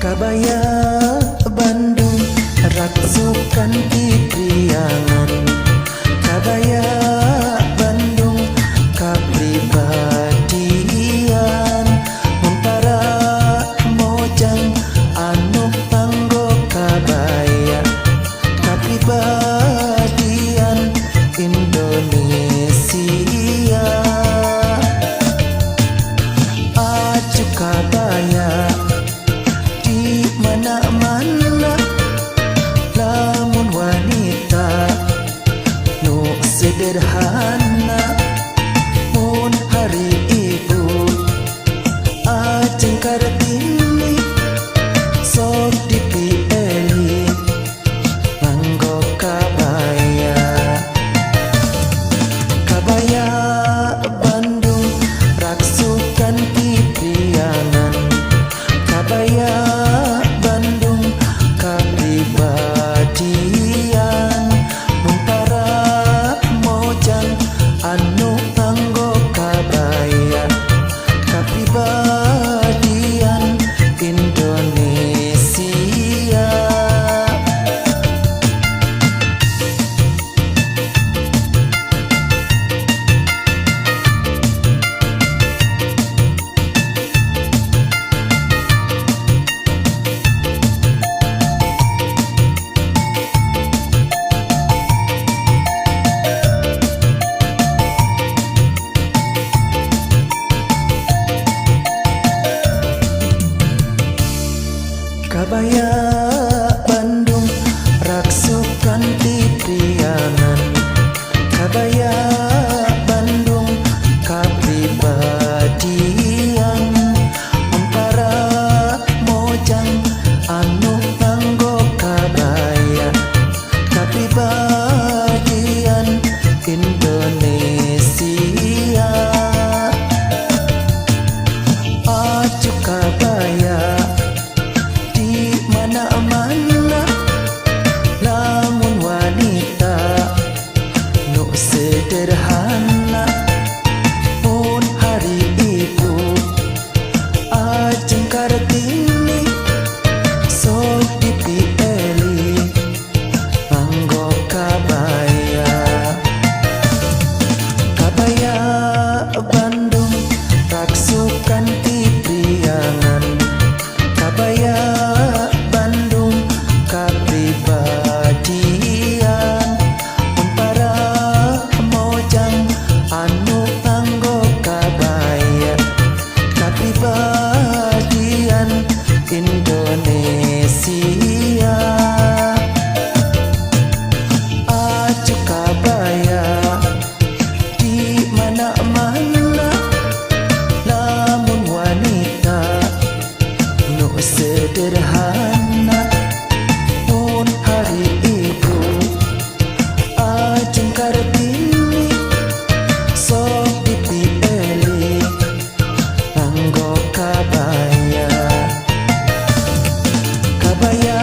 Kabaya Bandung Raksukan Kipriangan. Kabaya Bandung kapribadian Muntara mojang anu tanggo kabaya kapribadian Indonesia. Acu kabaya di mana-mana, lamun wanita nu sederhana. Mun hari ibu ajeng Kartini sok dipilih nganggo kabaya. Kabaya Bandung Raksukan Kipriangan. Kabaya Bandung kapribadian Muntara mojang anu tanggo kabaya kapribadian Indonesia. Kabaya Bandung Raksukan Kipriangan. Kabaya Bandung kapribadian Muntara mojang anu tanggo kabaya kapribadian Indonesia. Acu kabaya di mana-mana, lamun wanita nu sederhana. Mun hari ibu ajeng Kartini sok dipilih nganggo kabaya. Kabaya Bandung Raksukan Kipriangan. Kabaya Bandung kapribadian Muntara mojang anu tanggo kabaya kapribadian Indonesia. Acu kabaya di mana-mana, lamun wanita nu sederhana. Mun hari ibu ajeng Kartini sok dipilih nganggo kabaya. Kabaya